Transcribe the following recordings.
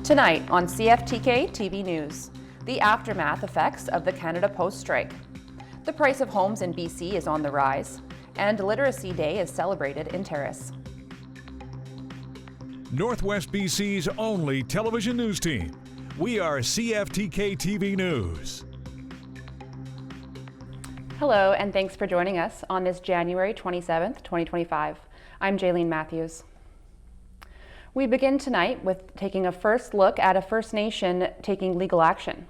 Tonight on CFTK-TV News, the aftermath effects of the Canada Post strike. The price of homes in BC is on the rise, and Literacy Day is celebrated in Terrace. Northwest BC's only television news team. We are CFTK-TV News. Hello, and thanks for joining us on this January 27th, 2025. I'm Jaylene Matthews. We begin tonight with taking a first look at a First Nation taking legal action.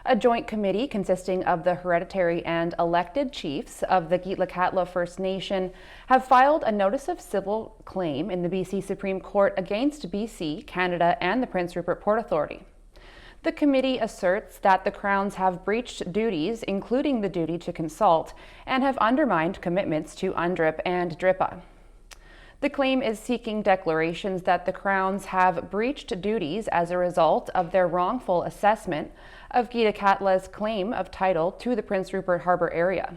A joint committee consisting of the hereditary and elected chiefs of the Gitlakatla First Nation have filed a notice of civil claim in the BC Supreme Court against BC, Canada, and the Prince Rupert Port Authority. The committee asserts that the Crowns have breached duties, including the duty to consult, and have undermined commitments to UNDRIP and DRIPA. The claim is seeking declarations that the Crowns have breached duties as a result of their wrongful assessment of Gitlakatla's claim of title to the Prince Rupert Harbour area.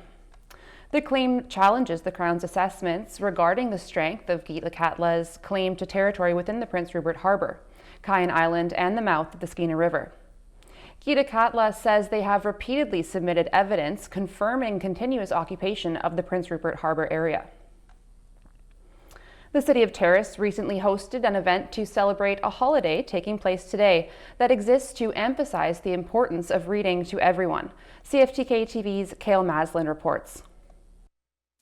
The claim challenges the Crown's assessments regarding the strength of Gitlakatla's claim to territory within the Prince Rupert Harbour, Kayan Island, and the mouth of the Skeena River. Gitlakatla says they have repeatedly submitted evidence confirming continuous occupation of the Prince Rupert Harbour area. The City of Terrace recently hosted an event to celebrate a holiday taking place today that exists to emphasize the importance of reading to everyone. CFTK-TV's Cale Maslin reports.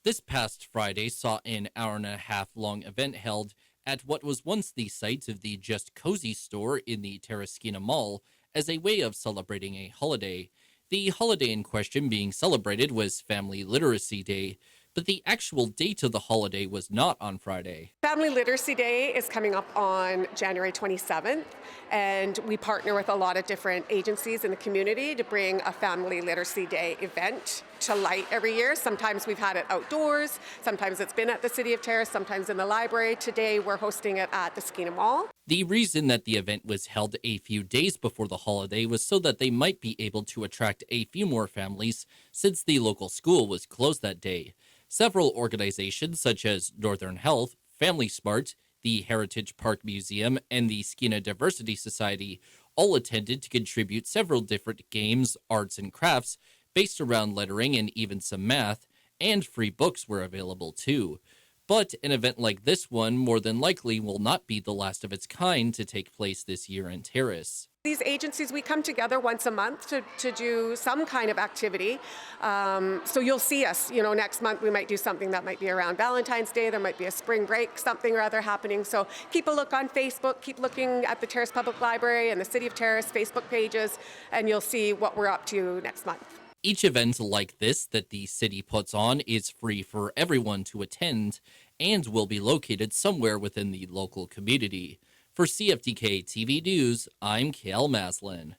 This past Friday saw an hour-and-a-half-long event held at what was once the site of the Just Cozy store in the Terrace-Skeena Mall as a way of celebrating a holiday. The holiday in question being celebrated was Family Literacy Day, but the actual date of the holiday was not on Friday. Family Literacy Day is coming up on January 27th, and we partner with a lot of different agencies in the community to bring a Family Literacy Day event to light every year. Sometimes we've had it outdoors, sometimes it's been at the City of Terrace, sometimes in the library. Today we're hosting it at the Skeena Mall. The reason that the event was held a few days before the holiday was so that they might be able to attract a few more families since the local school was closed that day. Several organizations such as Northern Health, Family Smart, the Heritage Park Museum, and the Skeena Diversity Society all attended to contribute several different games, arts, and crafts based around lettering and even some math, and free books were available too. But an event like this one more than likely will not be the last of its kind to take place this year in Terrace. These agencies, we come together once a month to do some kind of activity. So you'll see us, next month we might do something that might be around Valentine's Day, there might be a spring break, something or other happening. So keep a look on Facebook, keep looking at the Terrace Public Library and the City of Terrace Facebook pages, and you'll see what we're up to next month. Each event like this that the city puts on is free for everyone to attend and will be located somewhere within the local community. For CFTK-TV News, I'm Cale Maslin.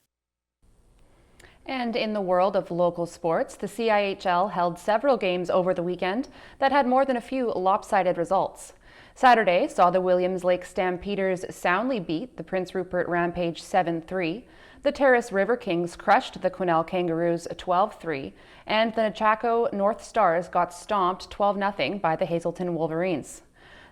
And in the world of local sports, the CIHL held several games over the weekend that had more than a few lopsided results. Saturday saw the Williams Lake Stampeders soundly beat the Prince Rupert Rampage 7-3. The Terrace River Kings crushed the Quesnel Kangaroos 12-3, and the Nechako North Stars got stomped 12-0 by the Hazelton Wolverines.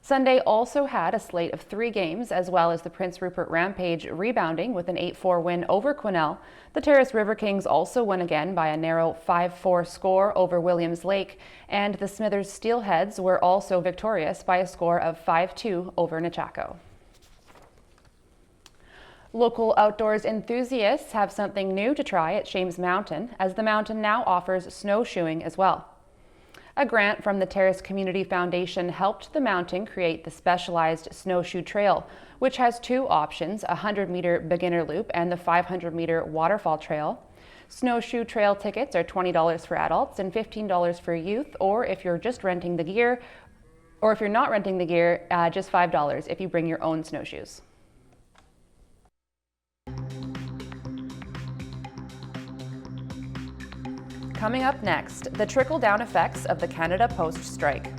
Sunday also had a slate of 3 games, as well as the Prince Rupert Rampage rebounding with an 8-4 win over Quesnel. The Terrace River Kings also won again by a narrow 5-4 score over Williams Lake, and the Smithers Steelheads were also victorious by a score of 5-2 over Nechako. Local outdoors enthusiasts have something new to try at Shames Mountain, as the mountain now offers snowshoeing as well. A grant from the Terrace Community Foundation helped the mountain create the specialized snowshoe trail, which has 2 options, a 100-meter beginner loop and the 500-meter waterfall trail. Snowshoe trail tickets are $20 for adults and $15 for youth, or if you're just renting the gear, or if you're not renting the gear, just $5 if you bring your own snowshoes. Coming up next, the trickle-down effects of the Canada Post strike.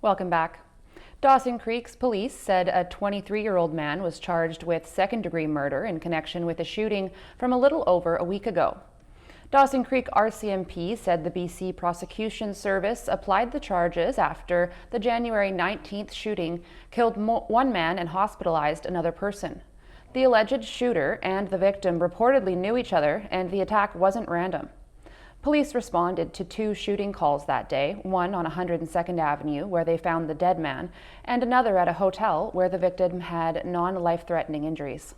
Welcome back. Dawson Creek's police said a 23-year-old man was charged with second-degree murder in connection with a shooting from a little over a week ago. Dawson Creek RCMP said the BC Prosecution Service applied the charges after the January 19th shooting killed one man and hospitalized another person. The alleged shooter and the victim reportedly knew each other, and the attack wasn't random. Police responded to 2 shooting calls that day, one on 102nd Avenue, where they found the dead man, and another at a hotel where the victim had non-life-threatening injuries.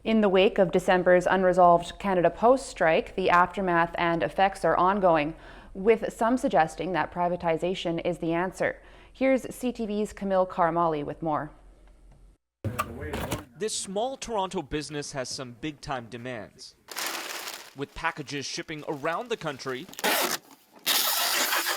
In the wake of December's unresolved Canada Post strike, the aftermath and effects are ongoing, with some suggesting that privatization is the answer. Here's CTV's Camille Carmali with more. This small Toronto business has some big-time demands. With packages shipping around the country,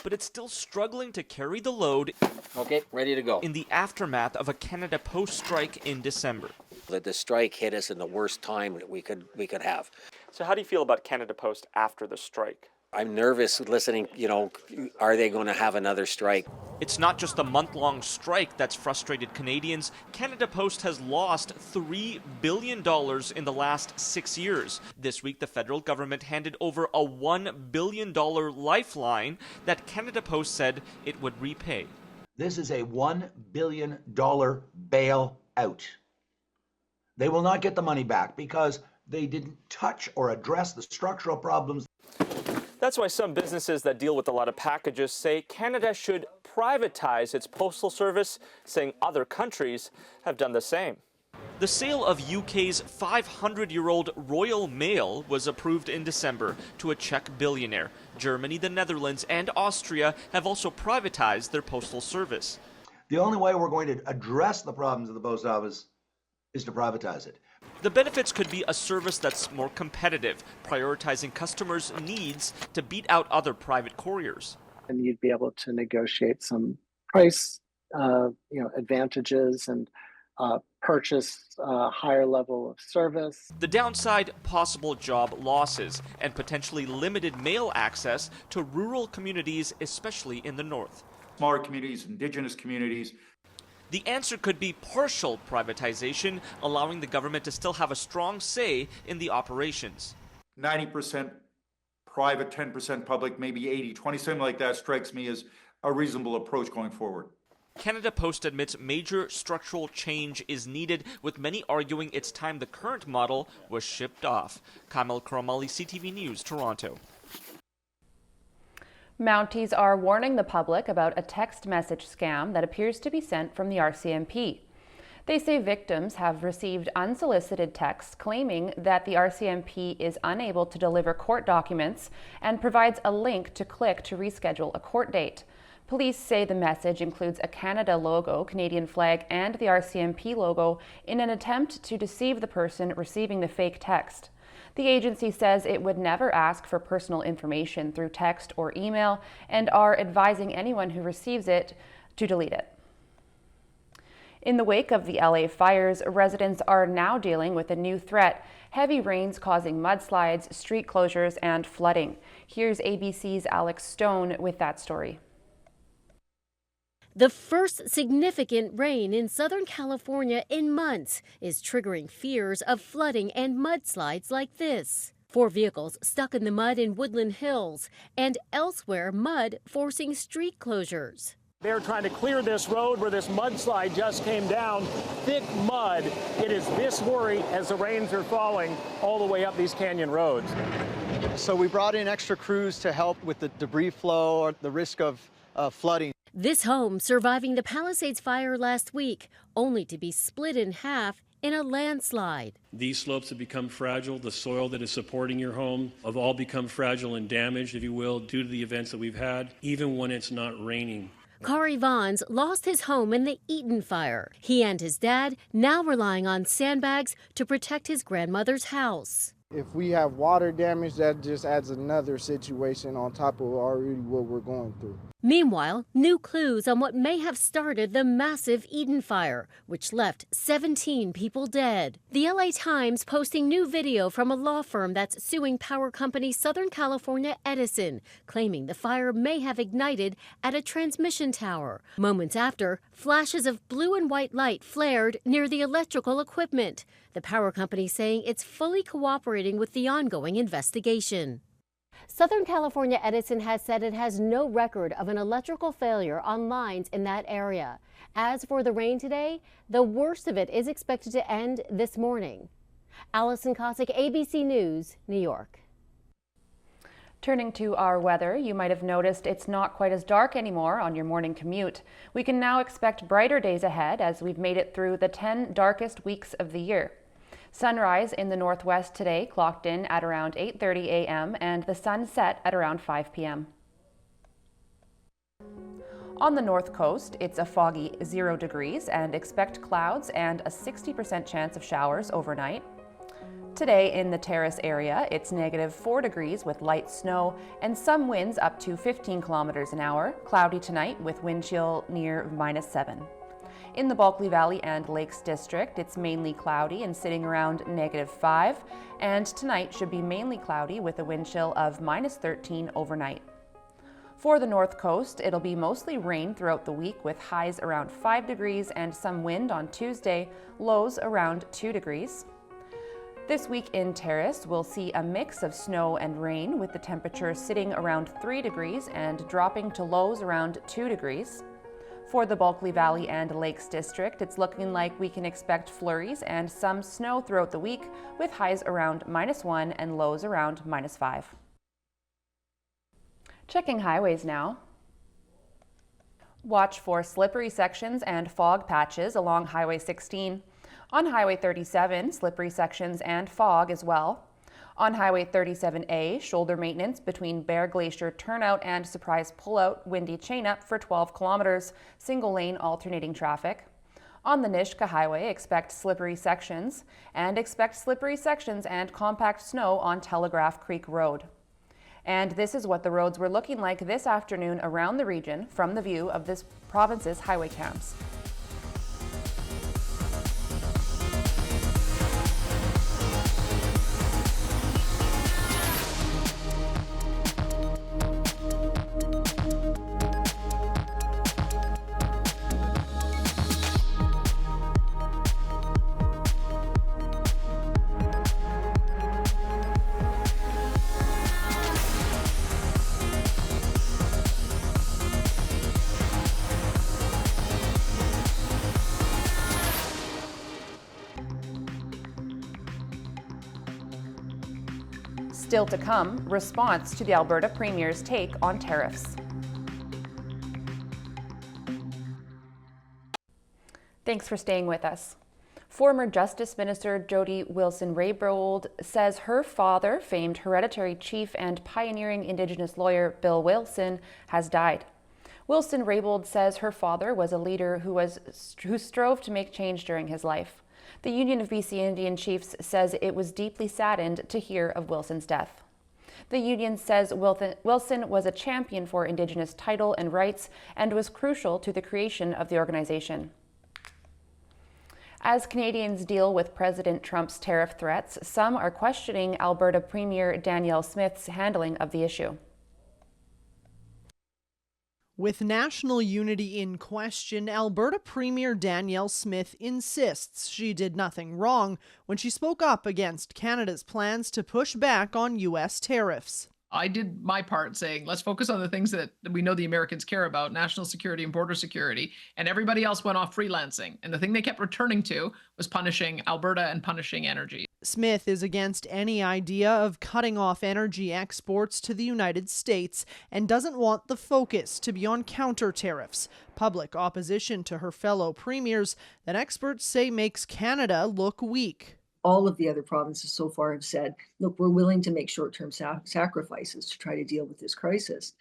but it's still struggling to carry the load. Okay, ready to go. In the aftermath of a Canada Post strike in December. The strike hit us in the worst time that we could have. So how do you feel about Canada Post after the strike? I'm nervous listening, are they going to have another strike? It's not just the month-long strike that's frustrated Canadians. Canada Post has lost $3 billion in the last 6 years. This week, the federal government handed over a $1 billion lifeline that Canada Post said it would repay. This is a $1 billion bailout. They will not get the money back because they didn't touch or address the structural problems. That's why some businesses that deal with a lot of packages say Canada should privatize its postal service, saying other countries have done the same. The sale of UK's 500-year-old Royal Mail was approved in December to a Czech billionaire. Germany, the Netherlands, and Austria have also privatized their postal service. The only way we're going to address the problems of the post office is to privatize it. The benefits could be a service that's more competitive, prioritizing customers' needs to beat out other private couriers. And you'd be able to negotiate some price, advantages and purchase a higher level of service. The downside, possible job losses and potentially limited mail access to rural communities, especially in the north. Smaller communities, indigenous communities. The answer could be partial privatization, allowing the government to still have a strong say in the operations. 90% private, 10% public, maybe 80-20, something like that strikes me as a reasonable approach going forward. Canada Post admits major structural change is needed, with many arguing it's time the current model was shipped off. Kamil Karamali, CTV News, Toronto. Mounties are warning the public about a text message scam that appears to be sent from the RCMP. They say victims have received unsolicited texts claiming that the RCMP is unable to deliver court documents and provides a link to click to reschedule a court date. Police say the message includes a Canada logo, Canadian flag, and the RCMP logo in an attempt to deceive the person receiving the fake text. The agency says it would never ask for personal information through text or email and are advising anyone who receives it to delete it. In the wake of the LA fires, residents are now dealing with a new threat: heavy rains causing mudslides, street closures, and flooding. Here's ABC's Alex Stone with that story. The first significant rain in Southern California in months is triggering fears of flooding and mudslides like this. 4 vehicles stuck in the mud in Woodland Hills, and elsewhere mud forcing street closures. They're trying to clear this road where this mudslide just came down. Thick mud. It is this worry as the rains are falling all the way up these canyon roads. So we brought in extra crews to help with the debris flow or the risk of flooding. This home surviving the Palisades fire last week, only to be split in half in a landslide. These slopes have become fragile. The soil that is supporting your home have all become fragile and damaged, if you will, due to the events that we've had, even when it's not raining. Kari Vons lost his home in the Eaton fire. He and his dad now relying on sandbags to protect his grandmother's house. If we have water damage, that just adds another situation on top of already what we're going through. Meanwhile, new clues on what may have started the massive Eaton fire, which left 17 people dead. The LA Times posting new video from a law firm that's suing power company Southern California Edison, claiming the fire may have ignited at a transmission tower. Moments after, flashes of blue and white light flared near the electrical equipment. The power company saying it's fully cooperating with the ongoing investigation. Southern California Edison has said it has no record of an electrical failure on lines in that area. As for the rain today, the worst of it is expected to end this morning. Allison Cossack, ABC News, New York. Turning to our weather, you might have noticed it's not quite as dark anymore on your morning commute. We can now expect brighter days ahead as we've made it through the 10 darkest weeks of the year. Sunrise in the northwest today clocked in at around 8:30 a.m. and the sun set at around 5 p.m. On the north coast, it's a foggy 0 degrees and expect clouds and a 60% chance of showers overnight. Today in the Terrace area, it's -4 degrees with light snow and some winds up to 15 kilometers an hour. Cloudy tonight with wind chill near -7. In the Bulkley Valley and Lakes District, it's mainly cloudy and sitting around -5, and tonight should be mainly cloudy with a wind chill of -13 overnight. For the north coast, it'll be mostly rain throughout the week with highs around 5 degrees and some wind on Tuesday, lows around 2 degrees. This week in Terrace, we'll see a mix of snow and rain with the temperature sitting around 3 degrees and dropping to lows around 2 degrees. For the Bulkley Valley and Lakes District, it's looking like we can expect flurries and some snow throughout the week with highs around -1 and lows around -5. Checking highways now. Watch for slippery sections and fog patches along Highway 16. On Highway 37, slippery sections and fog as well. On Highway 37A, shoulder maintenance between Bear Glacier turnout and Surprise pullout, windy chain up for 12 kilometers, single lane alternating traffic. On the Nishka Highway, expect slippery sections and compact snow on Telegraph Creek Road. And this is what the roads were looking like this afternoon around the region from the view of this province's highway cams. Still to come, response to the Alberta Premier's take on tariffs. Thanks for staying with us. Former Justice Minister Jody Wilson-Raybould says her father, famed hereditary chief and pioneering Indigenous lawyer Bill Wilson, has died. Wilson-Raybould says her father was a leader who strove to make change during his life. The Union of BC Indian Chiefs says it was deeply saddened to hear of Wilson's death. The union says Wilson was a champion for Indigenous title and rights and was crucial to the creation of the organization. As Canadians deal with President Trump's tariff threats, some are questioning Alberta Premier Danielle Smith's handling of the issue. With national unity in question, Alberta Premier Danielle Smith insists she did nothing wrong when she spoke up against Canada's plans to push back on U.S. tariffs. I did my part saying, let's focus on the things that we know the Americans care about, national security and border security, and everybody else went off freelancing. And the thing they kept returning to was punishing Alberta and punishing energy. Smith is against any idea of cutting off energy exports to the United States and doesn't want the focus to be on counter tariffs, public opposition to her fellow premiers that experts say makes Canada look weak. All of the other provinces so far have said, look, we're willing to make short-term sacrifices to try to deal with this crisis.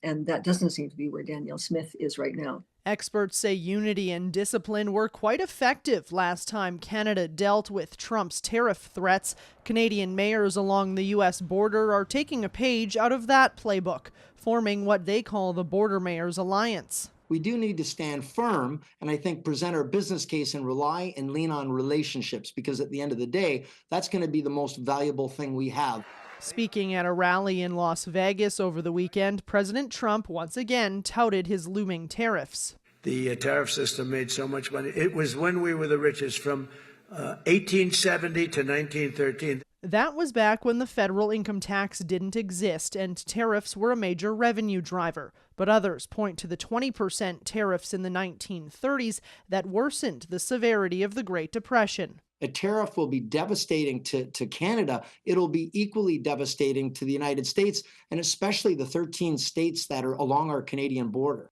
And that doesn't seem to be where Danielle Smith is right now. Experts say unity and discipline were quite effective last time Canada dealt with Trump's tariff threats. Canadian mayors along the U.S. border are taking a page out of that playbook, forming what they call the Border Mayors Alliance. We do need to stand firm and I think present our business case and rely and lean on relationships, because at the end of the day, that's going to be the most valuable thing we have. Speaking at a rally in Las Vegas over the weekend, President Trump once again touted his looming tariffs. The tariff system made so much money. It was when we were the richest from 1870 to 1913. That was back when the federal income tax didn't exist and tariffs were a major revenue driver. But others point to the 20% tariffs in the 1930s that worsened the severity of the Great Depression. A tariff will be devastating to Canada. It'll be equally devastating to the United States, and especially the 13 states that are along our Canadian border.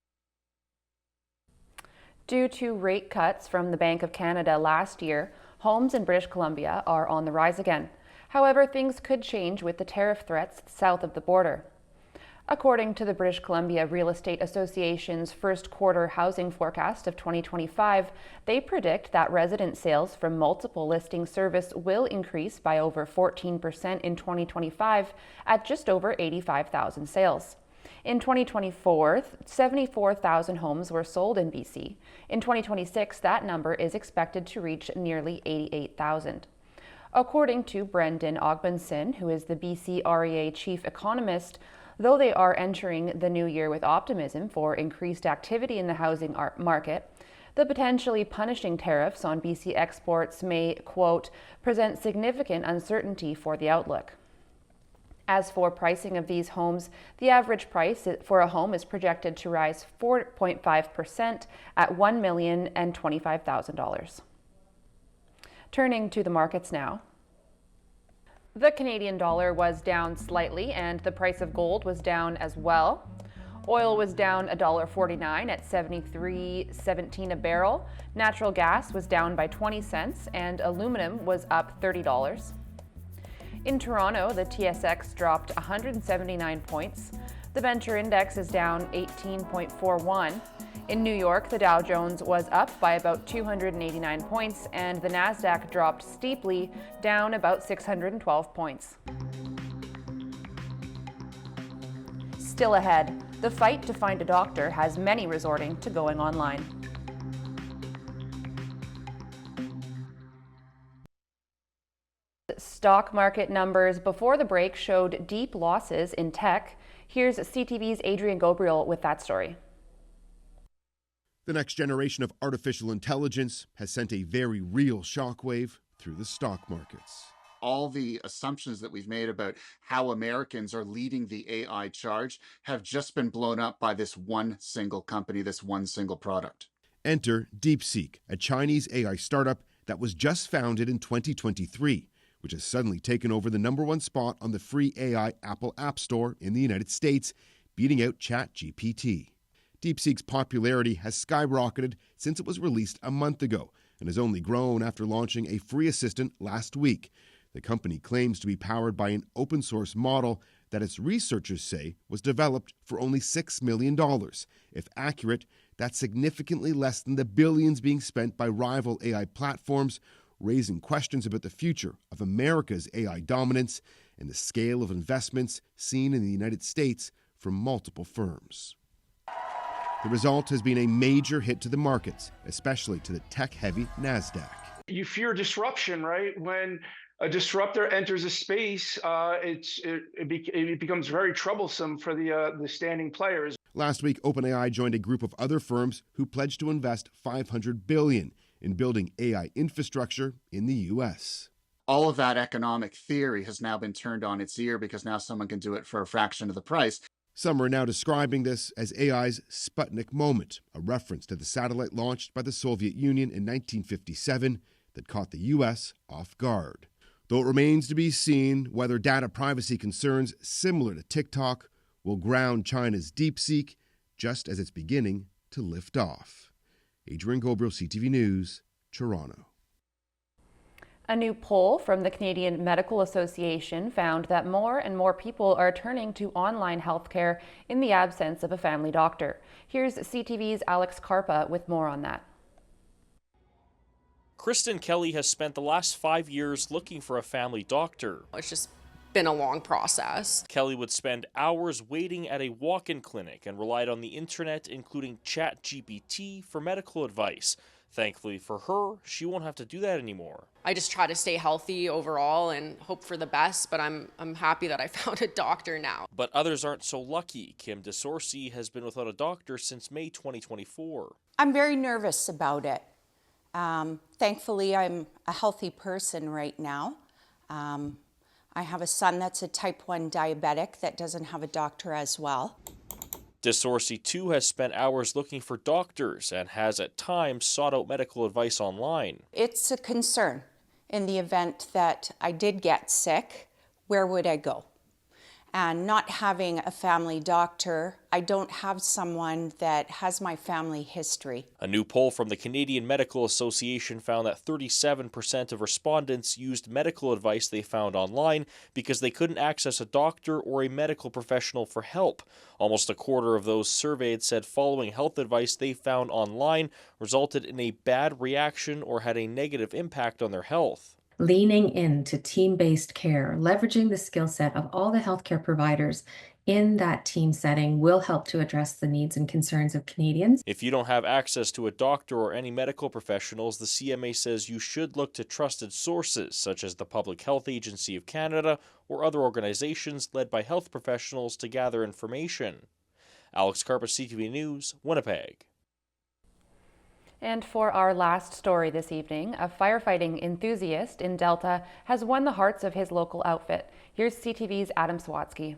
Due to rate cuts from the Bank of Canada last year, homes in British Columbia are on the rise again. However, things could change with the tariff threats south of the border. According to the British Columbia Real Estate Association's first quarter housing forecast of 2025, they predict that resident sales from multiple listing service will increase by over 14% in 2025 at just over 85,000 sales. In 2024, 74,000 homes were sold in BC. In 2026, that number is expected to reach nearly 88,000. According to Brendan Ogbenson, who is the BC REA chief economist, though they are entering the new year with optimism for increased activity in the housing market, the potentially punishing tariffs on BC exports may, quote, present significant uncertainty for the outlook. As for pricing of these homes, the average price for a home is projected to rise 4.5% at $1,025,000. Turning to the markets now. The Canadian dollar was down slightly and the price of gold was down as well. Oil was down $1.49 at $73.17 a barrel. Natural gas was down by 20 cents and aluminum was up $30. In Toronto, the TSX dropped 179 points. The Venture Index is down 18.41. In New York, the Dow Jones was up by about 289 points, and the Nasdaq dropped steeply, down about 612 points. Still ahead, the fight to find a doctor has many resorting to going online. Stock market numbers before the break showed deep losses in tech. Here's CTV's Adrian Gabriel with that story. The next generation of artificial intelligence has sent a very real shockwave through the stock markets. All the assumptions that we've made about how Americans are leading the AI charge have just been blown up by this one single company, this one single product. Enter DeepSeek, a Chinese AI startup that was just founded in 2023, which has suddenly taken over the #1 spot on the free AI Apple App Store in the United States, beating out ChatGPT. DeepSeek's popularity has skyrocketed since it was released a month ago and has only grown after launching a free assistant last week. The company claims to be powered by an open-source model that its researchers say was developed for only $6 million. If accurate, that's significantly less than the billions being spent by rival AI platforms, raising questions about the future of America's AI dominance and the scale of investments seen in the United States from multiple firms. The result has been a major hit to the markets, especially to the tech-heavy NASDAQ. You fear disruption, right? When a disruptor enters a space, it becomes very troublesome for the standing players. Last week, OpenAI joined a group of other firms who pledged to invest $500 billion in building AI infrastructure in the U.S. All of that economic theory has now been turned on its ear because now someone can do it for a fraction of the price. Some are now describing this as AI's Sputnik moment, a reference to the satellite launched by the Soviet Union in 1957 that caught the U.S. off guard. Though it remains to be seen whether data privacy concerns similar to TikTok will ground China's DeepSeek just as it's beginning to lift off. Adrian Gabriel, CTV News, Toronto. A new poll from the Canadian Medical Association found that more and more people are turning to online healthcare in the absence of a family doctor. Here's CTV's Alex Karpa with more on that. Kristen Kelly has spent the last 5 years looking for a family doctor. It's just been a long process. Kelly would spend hours waiting at a walk-in clinic and relied on the internet, including ChatGPT, for medical advice. Thankfully for her, she won't have to do that anymore. I just try to stay healthy overall and hope for the best, but I'm happy that I found a doctor now. But others aren't so lucky. Kim DeSorcy has been without a doctor since May 2024. I'm very nervous about it. Thankfully, I'm a healthy person right now. I have a son that's a type 1 diabetic that doesn't have a doctor as well. Desorcy, too, has spent hours looking for doctors and has at times sought out medical advice online. It's a concern. In the event that I did get sick, where would I go? And not having a family doctor, I don't have someone that has my family history. A new poll from the Canadian Medical Association found that 37% of respondents used medical advice they found online because they couldn't access a doctor or a medical professional for help. Almost a quarter of those surveyed said following health advice they found online resulted in a bad reaction or had a negative impact on their health. Leaning into team-based care, leveraging the skill set of all the healthcare providers in that team setting will help to address the needs and concerns of Canadians. If you don't have access to a doctor or any medical professionals, the CMA says you should look to trusted sources such as the Public Health Agency of Canada or other organizations led by health professionals to gather information. Alex Karpus, CTV News, Winnipeg. And for our last story this evening, a firefighting enthusiast in Delta has won the hearts of his local outfit. Here's CTV's Adam Swatsky.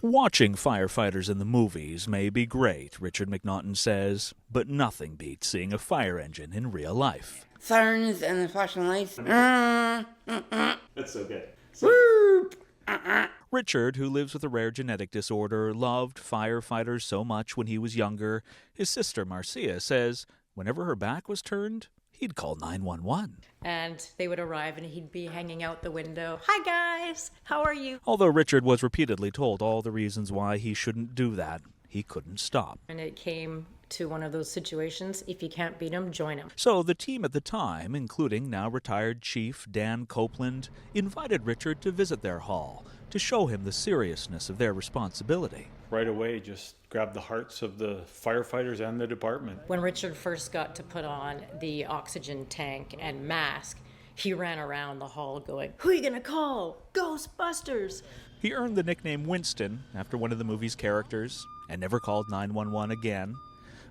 Watching firefighters in the movies may be great, Richard McNaughton says, but nothing beats seeing a fire engine in real life. Sirens and the flashing lights. That's so good. Richard, who lives with a rare genetic disorder, loved firefighters so much when he was younger. His sister, Marcia, says whenever her back was turned, he'd call 911. And they would arrive and he'd be hanging out the window. Hi guys, how are you? Although Richard was repeatedly told all the reasons why he shouldn't do that, he couldn't stop. And it came to one of those situations, if you can't beat them, join them. So the team at the time, including now retired Chief Dan Copeland, invited Richard to visit their hall to show him the seriousness of their responsibility. Right away, just grabbed the hearts of the firefighters and the department. When Richard first got to put on the oxygen tank and mask, he ran around the hall going, "Who are you gonna call? Ghostbusters!" He earned the nickname Winston after one of the movie's characters and never called 911 again.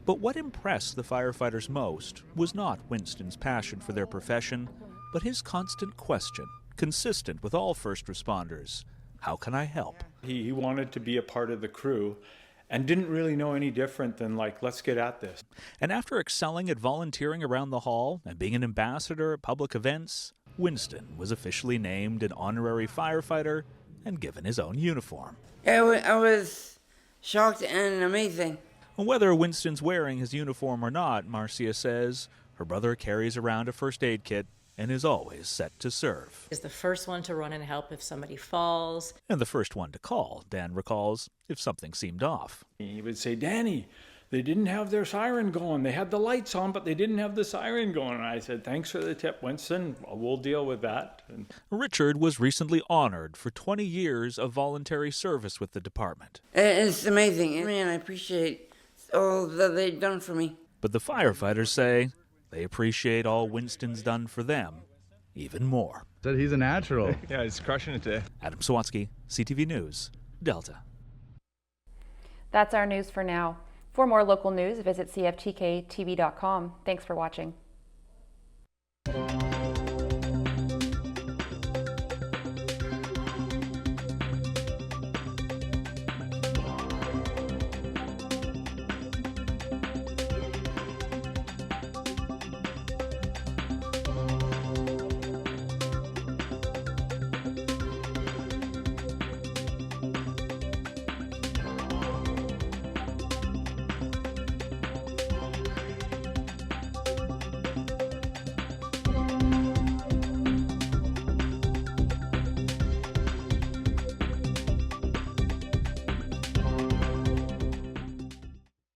But what impressed the firefighters most was not Winston's passion for their profession, but his constant question, consistent with all first responders: how can I help? He wanted to be a part of the crew and didn't really know any different than, like, let's get at this. And after excelling at volunteering around the hall and being an ambassador at public events, Winston was officially named an honorary firefighter and given his own uniform. I was shocked and amazing. Whether Winston's wearing his uniform or not, Marcia says her brother carries around a first aid kit and is always set to serve. Is the first one to run and help if somebody falls. And the first one to call, Dan recalls, if something seemed off. He would say, "Danny, they didn't have their siren going. They had the lights on, but they didn't have the siren going." And I said, "Thanks for the tip, Winston. We'll deal with that." Richard was recently honored for 20 years of voluntary service with the department. It's amazing. I mean, I appreciate all that they've done for me. But the firefighters say they appreciate all Winston's done for them even more. Said he's a natural. Yeah, he's crushing it today. Adam Swatsky, CTV News, Delta. That's our news for now. For more local news, visit cftktv.com. Thanks for watching.